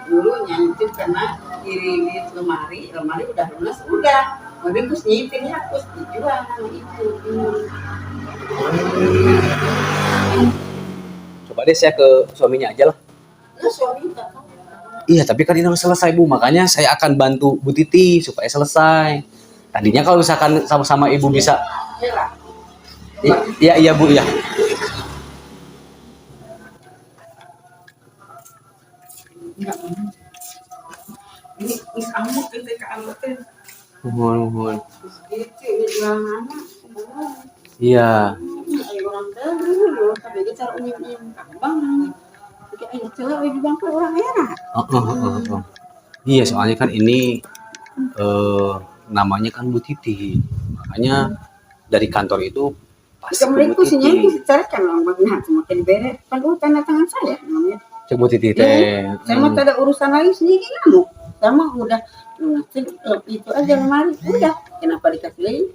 dulu nyantip karena di lemari udah lunas udah terus nyipin hapus dijual nama itu. Coba deh saya ke suaminya aja lah. Nah, suami tak tahu. Iya, tapi kan ini udah selesai Bu, makanya saya akan bantu Bu Titi supaya selesai. Tadinya kalau misalkan sama-sama Ibu bisa. Iya Bu ya. Ini kamu ketika anak teh. Mohon. Itu jual nama. Iya. Ayo orang dulu, tapi kita cara unyim kambang. Kayak ini celah di bangku orang enak. Iya, soalnya kan ini namanya kan Bu Titi. Makanya dari kantor itu pasti Bu Titi. Secara kan orang benar semakin beres. Kan tanda tangan saya namanya. Cek Bu Titi teh. Saya mau ada urusan lain sendiri kamu. Sama udah itu aja lemari udah. Kenapa dikasih lagi?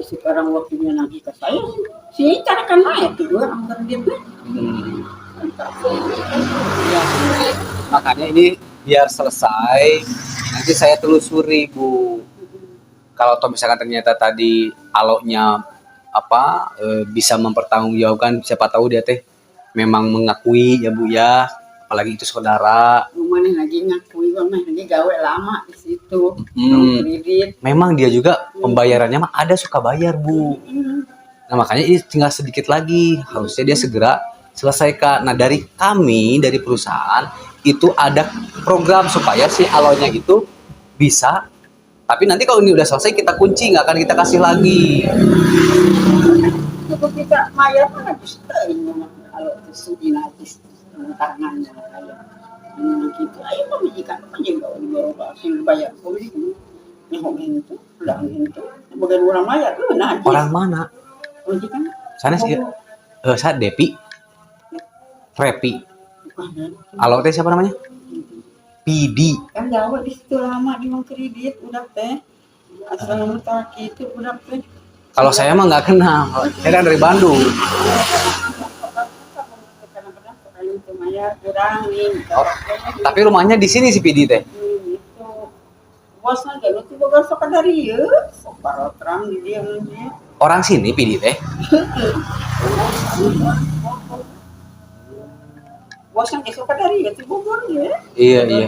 Sekarang waktunya lagi ke saya. Sini carakan aja kedua angker dia. Makanya ini biar selesai nanti saya telusuri Bu. Kalau toh misalkan ternyata tadi aloknya bisa mempertanggungjawabkan, siapa tahu dia teh memang mengakui ya Bu ya, apalagi itu saudara. Mana lagi ngakui, mana lagi gawe lama di situ. Kredit. Memang dia juga pembayarannya mah ada suka bayar Bu. Nah makanya ini tinggal sedikit lagi, harusnya dia segera selesaikan. Nah dari kami, dari perusahaan itu ada program supaya si alonya itu bisa. Tapi nanti kalau ini udah selesai kita kunci, nggak akan kita kasih lagi. Cukup kita bayar kan habis kalau itu sudi najis tangannya kayak gitu. Ayo pemijikan aja nggak dibawa pasien bayar. Kau itu nyahok itu, udah itu. Bagian orang bayar tuh najis. Orang mana? Pemijikan. Sana sih. Saya Depi. Repi. Alo teh siapa namanya? PD. Kan jauh di situ lama di kredit udah teh. Asal mutaki itu udah teh. Kalau saya mah nggak kenal. Saya kan dari Bandung. Tapi rumahnya di sini si PD teh. Bosnya jadi itu boga sok dari ya. Sok terang di dia. Orang sini PD teh. Bosnya suka dari itu Bogor ya. Iya.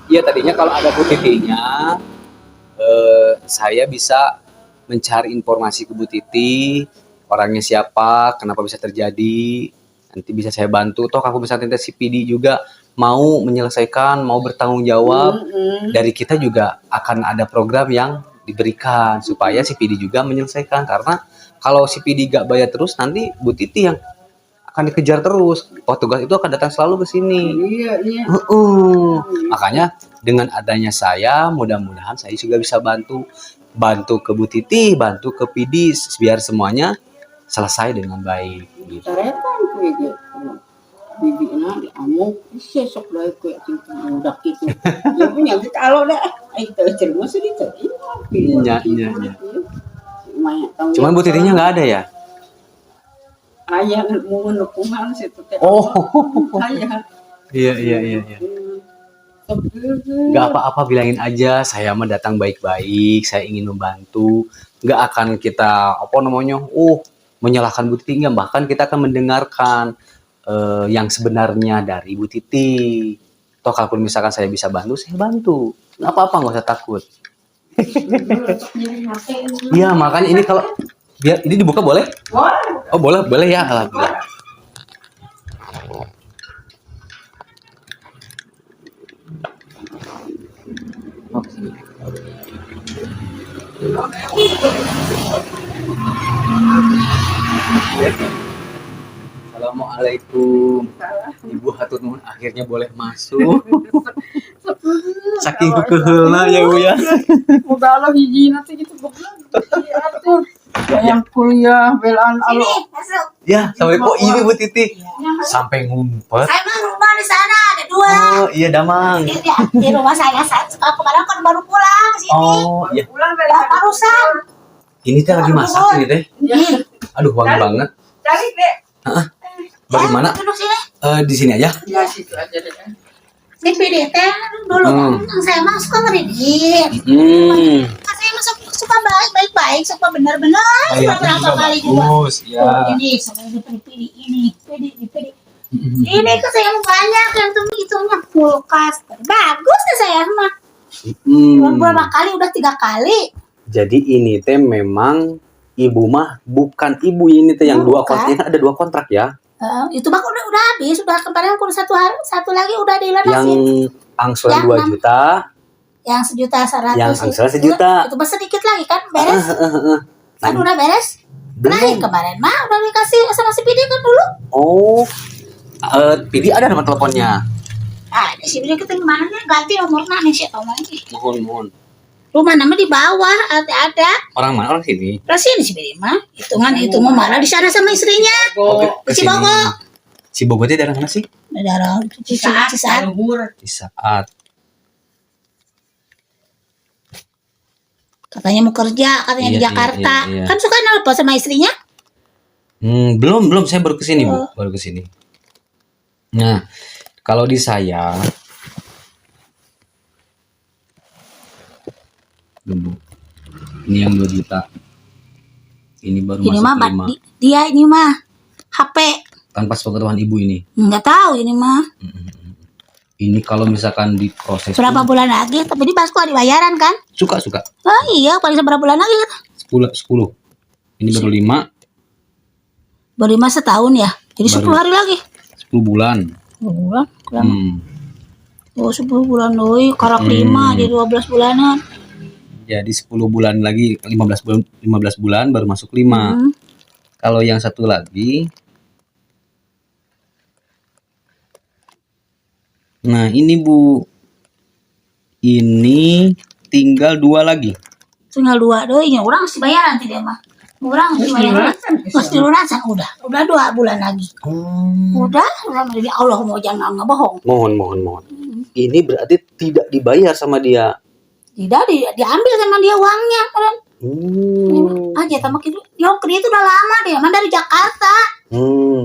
Iya tadinya kalau ada Bu Titinya, saya bisa mencari informasi ke Bu Titi, orangnya siapa, kenapa bisa terjadi, nanti bisa saya bantu. Toh aku bisa nanti si PD juga mau menyelesaikan, mau bertanggung jawab. Dari kita juga akan ada program yang diberikan supaya si PD juga menyelesaikan, karena kalau si PD gak bayar terus nanti Bu Titi yang akan dikejar terus. Petugas itu akan datang selalu ke sini. Iya. Makanya dengan adanya saya, mudah-mudahan saya juga bisa bantu ke Bu Titi, bantu ke PD biar semuanya selesai dengan baik. Gitu. Tarepan kue gitu. Bibina diamuk, sesok lah kue itu budak itu. Ya punya kita kalau dah, itu cerita sih itu. Iya. Cuman Bu Titinya nggak ada ya? Ayah mau nukungan situ teh. Ayah. Iya. Nggak apa-apa, bilangin aja saya mah datang baik-baik, saya ingin membantu. Nggak akan kita menyalahkan Bu Titi, enggak. Bahkan kita akan mendengarkan yang sebenarnya dari Bu Titi. Toh kalau misalkan saya bisa bantu, saya bantu. Nggak apa-apa, nggak usah takut. Iya, makanya ini kalau biar ini dibuka boleh? Oh, boleh ya, alhamdulillah. Assalamualaikum. Ibu hatur nuhun akhirnya boleh masuk. Saking keheulna ya Bu ya. Moga Allah hiji nanti gitu diatur. Yang kuliah belaan Allah. Ya, sampai kok ini Bu Titi. Sampai ngumpet. Saya mah rumah di sana ada 2. Oh, iya Damang. Di rumah saya kemarin kan baru pulang ke sini. Oh, iya. Pulang dari barusan. Ini teh lagi masak ini teh. Aduh, wangi banget. Cari deh. Bagaimana? Duduk sini. Di sini aja. Ya situ aja deh. Si PD teh dulu yang saya mah suka ngeredit. Saya mah suka baik-baik, suka benar-benar, suka berapa kali juga. Bagus, ya. Ini saya dipilih ini, pilih. Ini ke saya banyak yang tuh hitungnya kulkas. Bagus deh saya mah. Berapa kali udah 3 kali. Jadi ini teh memang ibu mah bukan ibu ini teh yang dua kontrak, kan ada 2 kontrak ya. Itu bang udah habis, udah kemarin aku satu lagi udah dilunasin. Yang angsuran 2 juta. Yang 1.100.000. Yang angsuran 1 juta. Itu masih sedikit lagi kan beres. Kan udah beres. Belum. Terakhir kemarin mah udah dikasih sama si Pidi kan dulu. Oh, Pidi ada nomor teleponnya. Ada si Pidi ketemu mana ganti nomornya nih sih tahu lagi. Mohon. Rumah nama di bawah ada. Orang mana? Orang sini. Terus sini si Pidi mah. Itu mah malah di sana sama istrinya. Ke Si sini. Bogo. Si Bogo itu daerah mana sih? Daerah Di saat luhur. Di Saat. Katanya mau kerja, katanya di Iya, Jakarta. iya. Kan suka nelpon sama istrinya. Belum. Saya baru kesini Bu. Baru kesini. Nah, kalau di saya, Bu. Ini yang 2 juta. Ini baru Ini masuk mah 5. dia ini mah HP. Tanpa sepengetahuan ibu ini. Nggak tahu ini mah. Ini kalau misalkan diproses Berapa bulan lagi? Tapi di Basko ada bayaran kan? suka. Oh iya, paling berapa bulan lagi kan? 10. Ini baru 5, Baru 5 setahun ya. Jadi 10 hari lagi. 10 bulan. 10 bulan. Oh 10 bulan doi, karak 5 jadi 12 bulanan. Jadi 10 bulan lagi 15 bulan baru masuk 5. Kalau yang satu lagi, nah ini Bu, ini tinggal 2 lagi. Tinggal 2 doi, ya orang sih bayaran nanti dia mah. Orang sih bayaran. Terus dilunasan udah 2 bulan lagi. Udah jadi Allah mau jangan ngebohong. Mohon. Ini berarti tidak dibayar sama dia. Tidak diambil sama dia uangnya kan. Aja sama gitu. Dia itu udah lama dia, emang dari Jakarta.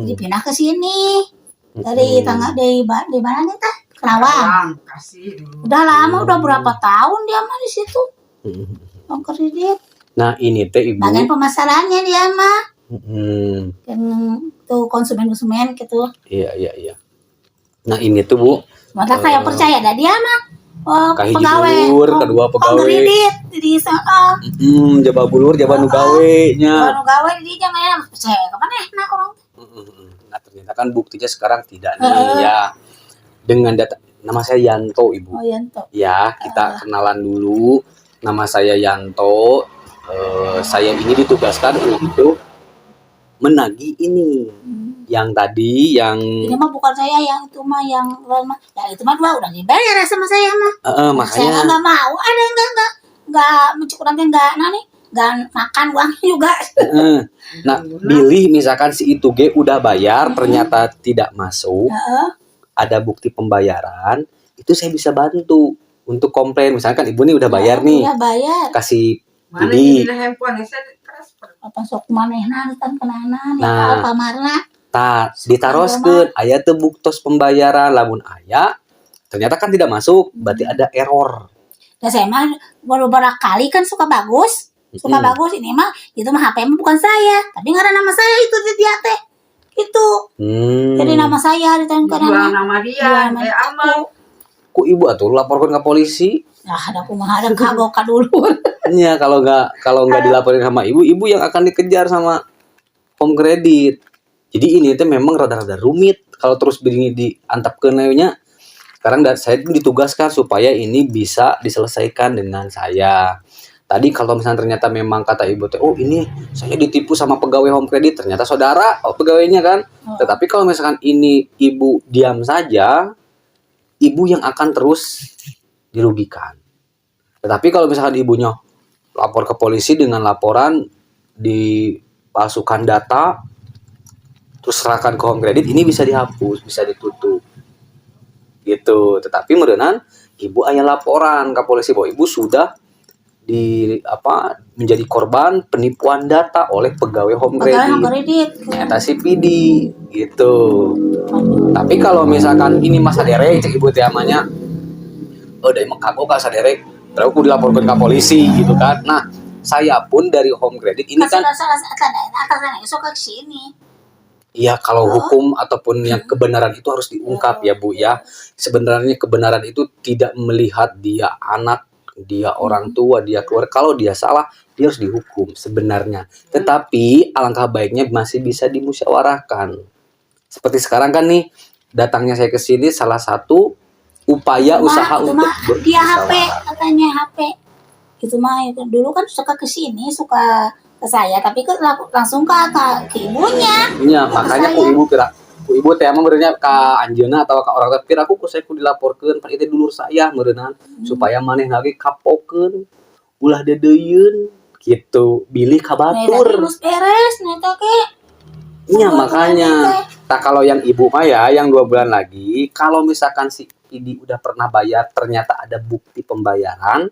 Dipindah ke sini. Dari mana nih teh? Kerawang. Kasih dulu. Udah lama, udah berapa tahun dia mah di situ. Bang kredit. Nah ini teh Ibu. Bagian pemasarannya dia mah. Hmm. Tuh konsumen gitu. Iya. Nah ini tuh Bu. Maka saya percaya dah dia mah. Kahiji Pegawai. bulur, kedua pegawai. Kredit di sana. Jaba bulur, jaba nu gawe nya. Kalau gawe di jangan percaya kemana nah orang. Nah ternyata kan buktinya sekarang tidak nih ya. Dengan data, nama saya Yanto Ibu. Oh Yanto. Ya kita kenalan dulu. Nama saya Yanto. Saya ini ditugaskan untuk menagih ini. Yang tadi yang Ini mah bukan saya yang itu mah yang lama. Ya itu mah 2 udah dibayar sama saya mah. Saya makanya nggak mau. Ada enggak mencukup nanti enggak nggak makan uang juga. nah pilih misalkan si itu G udah bayar ternyata tidak masuk. Ada bukti pembayaran, itu saya bisa bantu untuk komplain. Misalkan ibu nih udah bayar nih. Udah bayar. Kasih Mana Pidi. di handphone saya transfer. Apa sok manehna kan kenana Nah. ya Alfamarna. Ditaroskeun aya teu buktos pembayaran, lamun aya ternyata kan tidak masuk, berarti ada error. Dan saya mah beberapa kali kan suka bagus. Bagus ini mah itu mah HP mah bukan saya, tapi nggak ada nama saya itu di dia teh. Itu. Jadi nama saya ditanya Jual nama dia, aman. Kok ibu atuh laporkan ke polisi? Nah, ada kumaha ada kagok dulu. Iya, kalau nggak dilaporin sama ibu yang akan dikejar sama home kredit. Jadi ini teh memang rada-rada rumit kalau terus begini diantap ke nya. Sekarang saya ditugaskan supaya ini bisa diselesaikan dengan saya. Tadi kalau misalnya ternyata memang kata ibu teh, oh ini saya ditipu sama pegawai home kredit, ternyata saudara pegawainya kan. Tetapi kalau misalkan ini ibu diam saja, ibu yang akan terus dirugikan. Tetapi kalau misalkan ibunya lapor ke polisi dengan laporan dipalsukan data, terus serahkan ke home kredit, ini bisa dihapus, bisa ditutup. Gitu. Tetapi merenang ibu aya laporan ke polisi bahwa ibu sudah menjadi korban penipuan data oleh pegawai home Pegawai home credit. credit. Ternyata si PD gitu. Tapi kalau misalkan ini masa derek cek ibu teh amanya, udah emang kagok ka saderek, terus aku dilaporkan ke polisi gitu kan. Nah, saya pun dari home credit ini kan Atasan esok ke sini. iya, kalau hukum ataupun yang kebenaran itu harus diungkap ya Bu ya. Sebenarnya kebenaran itu tidak melihat dia anak, dia orang tua, dia keluarga. Kalau dia salah, dia harus dihukum sebenarnya. Tetapi alangkah baiknya masih bisa dimusyawarahkan. Seperti sekarang kan nih, datangnya saya ke sini salah satu upaya usaha untuk dia HP katanya HP. Itu mah dulu kan suka ke sini, suka ke saya, tapi ke langsung ke ibunya. Iya, makanya ku ibu teh mah beureunya ka anjeunna atau ka orang tua pir aku saya ku dilaporkeun pan itu dulur saya meureunna supaya maneh lagi kapokeun ulah dedeuyeun gitu bilih ka batur. Terus beres neta ke. Iya makanya. Tak kalau yang ibu mah ya yang 2 bulan lagi kalau misalkan si PD udah pernah bayar ternyata ada bukti pembayaran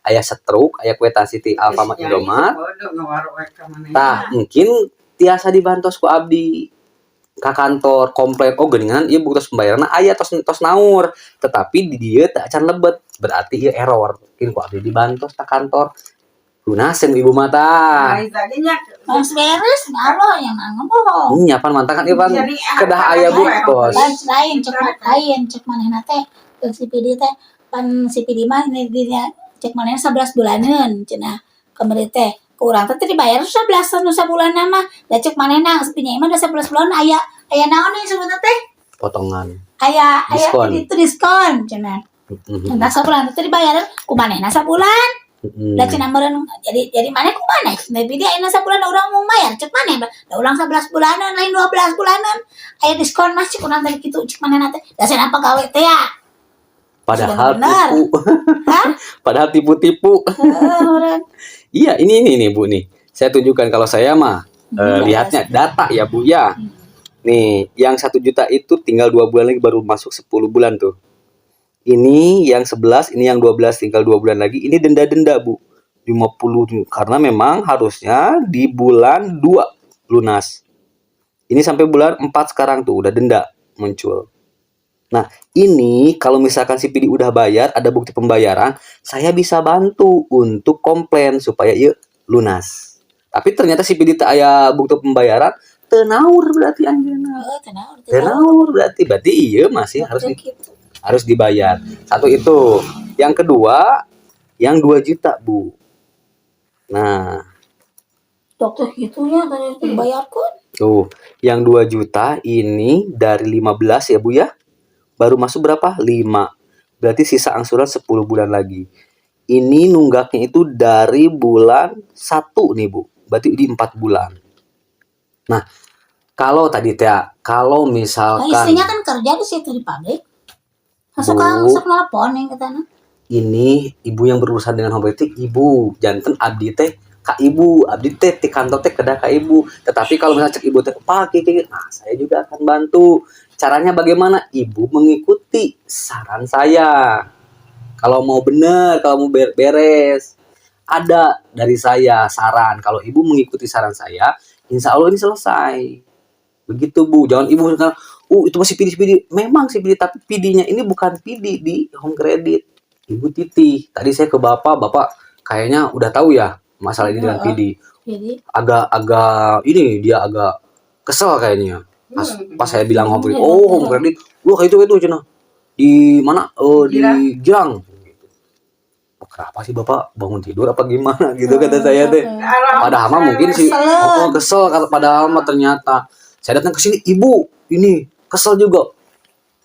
aya stroke, aya kwitansi ti Alfamart Indomaret. Tah, mungkin tiasa dibantos ku abdi ka kantor komplain oh geuningan ieu bukti pembayaran aya tos naur, tetapi di dieu teu acan lebet, berarti ieu error. Mungkin ku abdi dibantos ka kantor. Lunaseun ibu mata. Mas beres ngaruh yang ngomong. Nya pan mantang kan ieu pan kedah aya buktos. Lain cek manehna teh si PD teh pan si PD mah ini dia cek manehna 11 bulaneun cenah kemarin teh kurang teh dibayar 11 nu sabulan mah da cek manehna sepinya mah da 11 bulan aya naon nih sebutna teh Potongan aya diskon. itu diskon cenah entah sabulan teh dibayar ku manehna sabulan da cenah meureun jadi maneh ku maneh tapi dia ayeuna sabulan urang mau bayar cek maneh da ulang 11 bulanan lain 12 bulanan aya diskon mah cek urang teh kitu cek manehna teh da cenah pagawe teh ya padahal tipu. Padahal tipu-tipu. Iya, ini Bu nih. Saya tunjukkan kalau saya mah lihatnya data ya Bu ya. Nih, yang 1 juta itu tinggal 2 bulan lagi baru masuk 10 bulan tuh. Ini yang 11, ini yang 12 tinggal 2 bulan lagi. Ini denda-denda Bu. 50 karena memang harusnya di bulan 2 lunas. Ini sampai bulan 4 sekarang tuh udah denda muncul. Nah, ini kalau misalkan si PD udah bayar, ada bukti pembayaran, saya bisa bantu untuk komplain supaya yuk lunas. Tapi ternyata si PD tak aya bukti pembayaran, tenaur berarti anjeunna. Tenaur berarti iya masih harus dibayar. Satu itu. Yang kedua, yang 2 juta, Bu. Nah, dokter gitunya dari dibayarkan. Tuh, yang 2 juta ini dari 15 ya, Bu ya. Baru masuk berapa? 5. Berarti sisa angsuran 10 bulan lagi. Ini nunggaknya itu dari bulan 1 nih Bu. Berarti di 4 bulan. Nah, kalau tadi Tia, kalau misalkan istrinya kan kerja di situ di pabrik. Masuk nelpon yang katanya. Ini ibu yang berurusan dengan home credit, ibu. Janten abdi teh kak ibu, abdi teh di kantor teh kedah kak ibu. Tetapi kalau misalnya cek ibu teh pakai, nah saya juga akan bantu. Caranya bagaimana? Ibu mengikuti saran saya. Kalau mau benar, kalau mau beres, ada dari saya saran. Kalau ibu mengikuti saran saya, insya Allah ini selesai. Begitu Bu. Jangan ibu sekarang, itu masih PD. Memang sih PD, tapi PD-nya ini bukan PD di home credit. Ibu Titi. Tadi saya ke bapak kayaknya udah tahu ya masalah ini dengan PD. Agak ini dia agak kesel kayaknya. Pas saya bilang home credit, home credit, lu kayak itu cenah. Di mana? Di Girang. Kenapa sih Bapak bangun tidur apa gimana gitu kata saya teh. Padahal mah mungkin sih kesel padahal mah ternyata saya datang ke sini ibu ini kesel juga.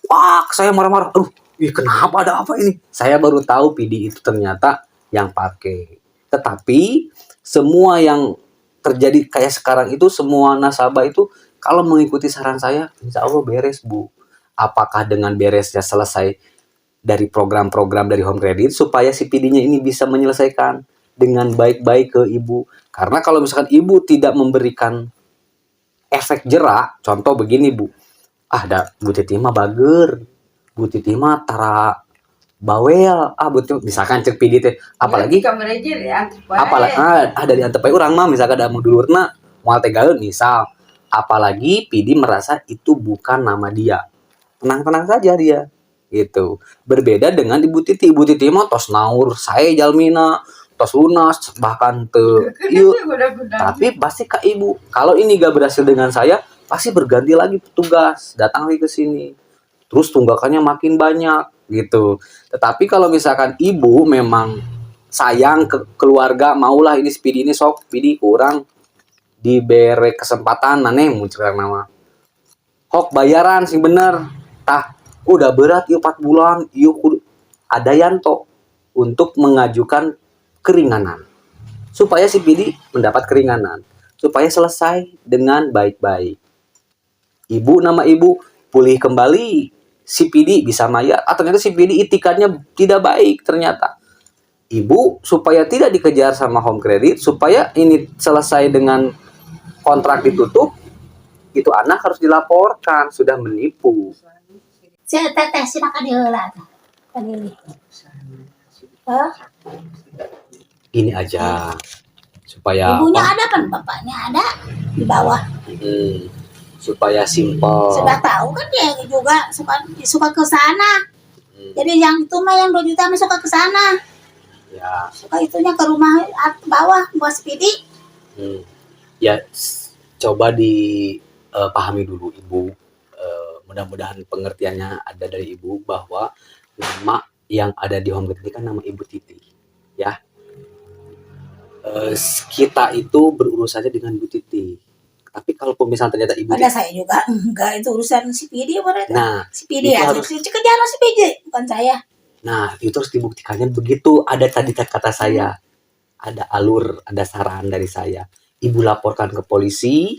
Wah, saya marah-marah. Kenapa ada apa ini? Saya baru tahu PD itu ternyata yang pakai. Tetapi semua yang terjadi kayak sekarang itu semua nasabah itu kalau mengikuti saran saya, insya Allah beres Bu. Apakah dengan beresnya selesai dari program-program dari home credit supaya si PD-nya ini bisa menyelesaikan dengan baik-baik ke ibu. Karena kalau misalkan ibu tidak memberikan efek jerak, contoh begini Bu. Bu Titi mah bager. Bu Titi mah tara bawel betul misalkan cek pidi teh apalagi kamar aja ya. apalagi dari antep bae urang mah misalkan ada dulurna moal teh gaeun misal apalagi pidi merasa itu bukan nama dia tenang-tenang saja dia gitu berbeda dengan ibu titi mah tos naur sae jalmina tos lunas bahkan teu ieu tapi pasti ke ibu kalau ini gak berhasil dengan saya pasti berganti lagi petugas datang lagi ke sini terus tunggakannya makin banyak gitu. Tetapi kalau misalkan ibu memang sayang ke keluarga, maulah ini Speedy ini sok, Speedy kurang diberi kesempatan maneh muncul nama. Hok bayaran sih bener. Tah, udah berat yuk 4 bulan, yuk ada yanto untuk mengajukan keringanan. Supaya si Speedy mendapat keringanan. Supaya selesai dengan baik-baik. Nama ibu pulih kembali si PD bisa mayar ternyata si PD itikannya tidak baik ternyata ibu supaya tidak dikejar sama home credit supaya ini selesai dengan kontrak ditutup itu anak harus dilaporkan sudah menipu Saya teteh silakan diheula tadi. ini aja supaya ibunya ada kan bapaknya ada di bawah supaya simpel. Sudah tahu kan dia juga suka ke sana. Jadi yang itu mah yang 2 juta mah suka ke sana. Ya. Suka itunya ke rumah bawah buat Speedy. Ya coba dipahami dulu ibu. Mudah-mudahan pengertiannya ada dari ibu bahwa nama yang ada di home ini kan nama ibu Titi. Ya. Kita itu berurusannya dengan Bu Titi. Tapi kalau misalnya ternyata ibu ada saya juga enggak itu urusan si PD berarti. Nah, si PD ya harus kejar si PD bukan saya. Nah, itu harus dibuktikannya begitu. Ada tadi kata saya. Ada alur, ada saran dari saya. Ibu laporkan ke polisi,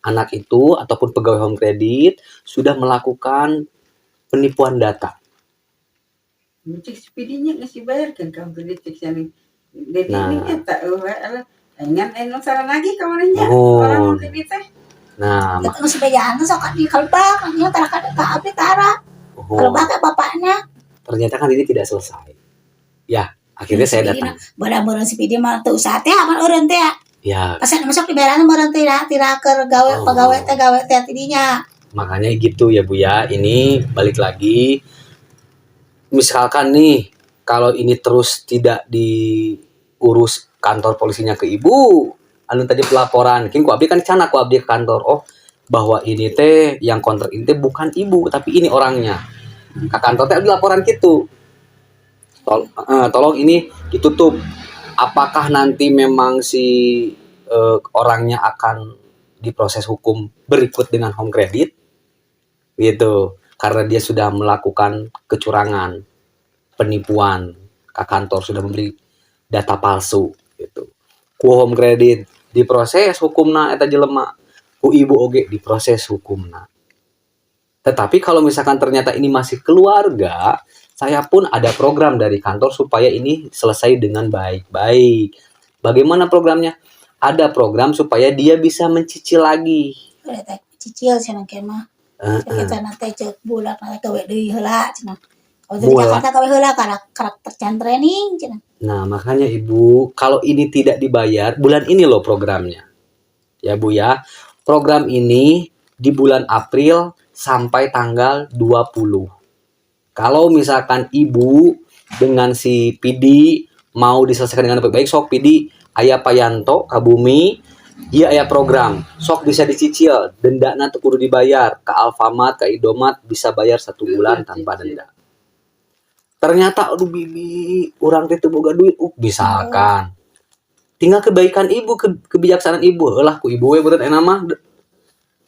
anak itu ataupun pegawai home credit sudah melakukan penipuan data. Cek SPD-nya ngasih bayar kan kamu cek sana. Jadi ini tak Engan salah lagi kamarnya orang ini teh. Nah, itu sebagian tuh sok di kalbak, nya tarakan ke abdi tara. Kalbak bapaknya. Ternyata kan ini tidak selesai. Ya, akhirnya saya datang. Barang-barang si PD mah teu usah teh aman eureun teh. Ya. Pas masuk di beran barang teh tidak keur gawe pegawai teh tidinya. Makanya gitu ya Bu ya. Ini balik lagi. Misalkan nih kalau ini terus tidak diurus kantor polisinya ke ibu anu tadi pelaporan king ku abdi kan cana ku abdi ke kantor bahwa ini teh yang kontrak ini teh bukan ibu tapi ini orangnya ke kantor teh abdi laporan gitu tolong ini ditutup apakah nanti memang si orangnya akan diproses hukum berikut dengan home credit gitu karena dia sudah melakukan kecurangan penipuan ke kantor sudah memberi data palsu gitu. Ku home credit diproses hukumna eta jelema, ku ibu oge diproses hukumna. Tetapi kalau misalkan ternyata ini masih keluarga, saya pun ada program dari kantor supaya ini selesai dengan baik-baik. Bagaimana programnya? Ada program supaya dia bisa mencicil lagi. Cicil cenah ke mah. Kita nanti cek bulan gawe deui heula cenah. Di Jakarta gawe heula karakter training cenah. Nah, makanya Ibu, kalau ini tidak dibayar, bulan ini loh programnya. Ya Bu ya, program ini di bulan April sampai tanggal 20. Kalau misalkan Ibu dengan si PD mau diselesaikan dengan baik-baik, sok PD aya Payanto, Kabumi, iya aya program, sok bisa dicicil, dendana tuh kudu dibayar, ke Alfamart, ke Indomaret bisa bayar 1 bulan tanpa denda. Ternyata aduh bibi orang teh teu boga duit misalkan tinggal kebaikan ibu kebijaksanaan ibu heulah ku ibu we beureun eta mah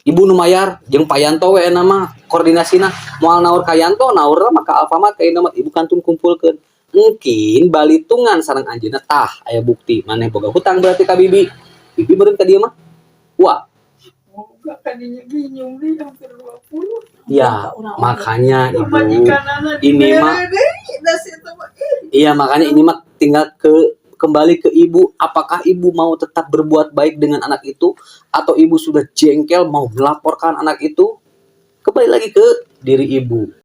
ibu nu mayar jeung Payanto we eta mah koordinasina moal naur ka Yanto naur mah ka Alfamart ka Indomaret ibu kantun kumpulkeun mungkin balitungan sareng anjeunna tah aya bukti maneh boga hutang berarti ka bibi beureun ka dieu mah wah enggak kadinya bingung deh hampir 20. Ya, makanya Ibu ini mah iya makanya ini mah tinggal kembali ke Ibu apakah Ibu mau tetap berbuat baik dengan anak itu atau Ibu sudah jengkel mau melaporkan anak itu kembali lagi ke diri Ibu.